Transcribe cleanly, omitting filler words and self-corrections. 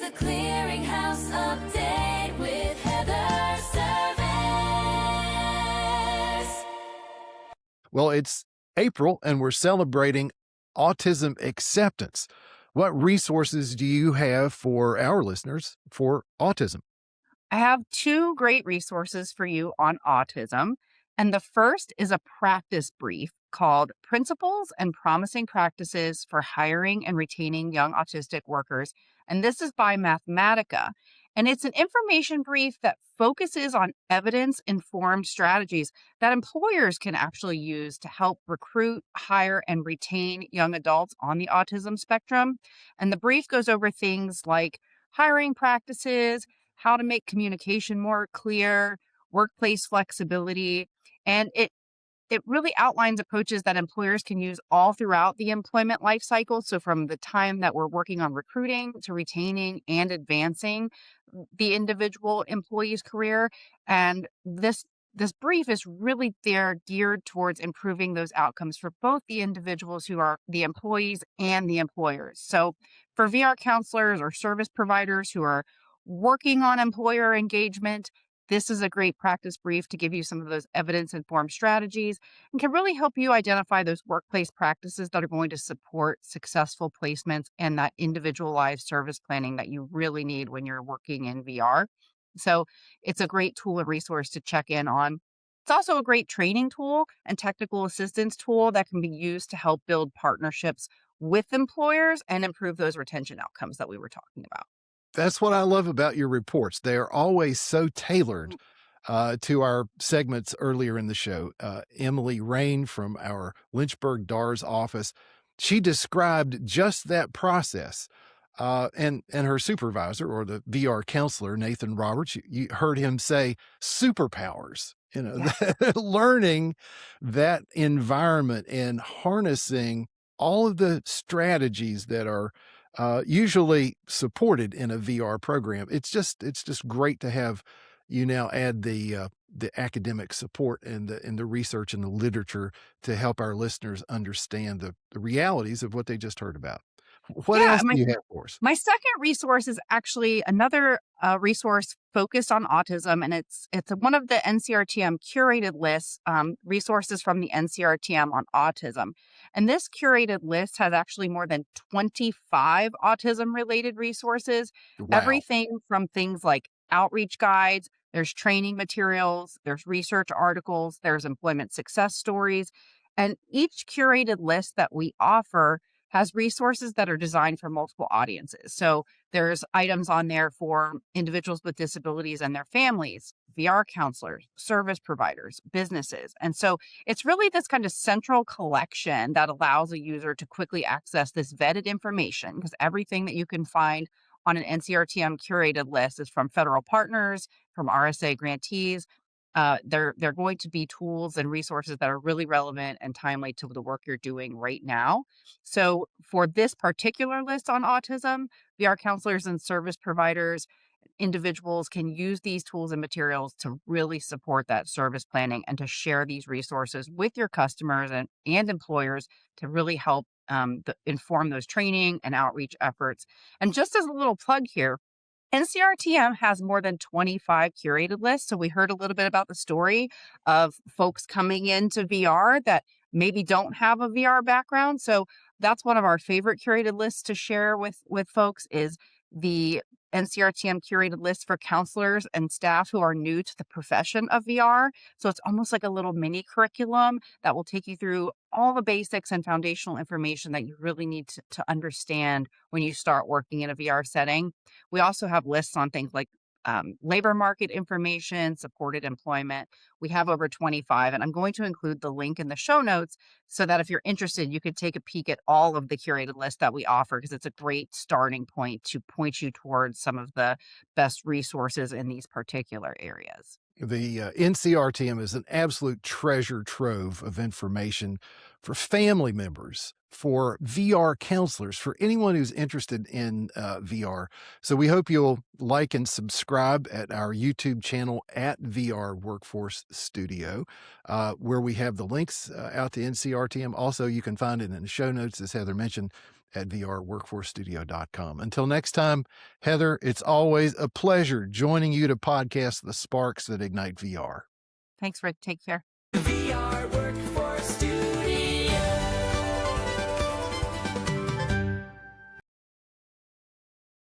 the Clearinghouse update with Heather Servais. Well, it's April and we're celebrating autism acceptance. What resources do you have for our listeners for autism? I have two great resources for you on autism. And the first is a practice brief called Principles and Promising Practices for Hiring and Retaining Young Autistic Workers. And this is by Mathematica. And it's an information brief that focuses on evidence informed strategies that employers can actually use to help recruit, hire, and retain young adults on the autism spectrum. And the brief goes over things like hiring practices, how to make communication more clear, workplace flexibility, and it really outlines approaches that employers can use all throughout the employment life cycle. So from the time that we're working on recruiting to retaining and advancing the individual employee's career. And this brief is really there geared towards improving those outcomes for both the individuals who are the employees and the employers. So for VR counselors or service providers who are working on employer engagement, this is a great practice brief to give you some of those evidence-informed strategies and can really help you identify those workplace practices that are going to support successful placements and that individualized service planning that you really need when you're working in VR. So it's a great tool and resource to check in on. It's also a great training tool and technical assistance tool that can be used to help build partnerships with employers and improve those retention outcomes that we were talking about. That's what I love about your reports. They are always so tailored to our segments earlier in the show. Emily Rain from our Lynchburg DARS office, she described just that process. And her supervisor or the VR counselor, Nathan Roberts, you heard him say superpowers, learning that environment and harnessing all of the strategies that are usually supported in a VR program. It's just great to have you now add the academic support and the research and the literature to help our listeners understand the realities of what they just heard about. What Yeah, else do you have for us? my second resource is actually another resource focused on autism, and it's one of the NCRTM curated lists, resources from the NCRTM on autism. And this curated list has actually more than 25 autism-related resources, Wow. everything from things like outreach guides, there's training materials, there's research articles, there's employment success stories, and each curated list that we offer has resources that are designed for multiple audiences. So there's items on there for individuals with disabilities and their families, VR counselors, service providers, businesses. And so it's really this kind of central collection that allows a user to quickly access this vetted information, because everything that you can find on an NCRTM curated list is from federal partners, from RSA grantees. They're going to be tools and resources that are really relevant and timely to the work you're doing right now. So for this particular list on autism, VR counselors and service providers, individuals can use these tools and materials to really support that service planning and to share these resources with your customers and employers to really help inform those training and outreach efforts. And just as a little plug here, NCRTM has more than 25 curated lists. So we heard a little bit about the story of folks coming into VR that maybe don't have a VR background. So that's one of our favorite curated lists to share with folks is the NCRTM curated list for counselors and staff who are new to the profession of VR. So it's almost like a little mini curriculum that will take you through all the basics and foundational information that you really need to understand when you start working in a VR setting. We also have lists on things like labor market information, supported employment. We have over 25, and I'm going to include the link in the show notes so that if you're interested, you could take a peek at all of the curated lists that we offer, because it's a great starting point to point you towards some of the best resources in these particular areas. The NCRTM is an absolute treasure trove of information for family members, for VR counselors, for anyone who's interested in VR. So we hope you'll like and subscribe at our YouTube channel at VR Workforce Studio, where we have the links out to NCRTM. Also, you can find it in the show notes, as Heather mentioned. at vrworkforcestudio.com. Until next time, Heather, it's always a pleasure joining you to podcast the sparks that ignite VR. Thanks, Rick. Take care. VR Workforce Studio.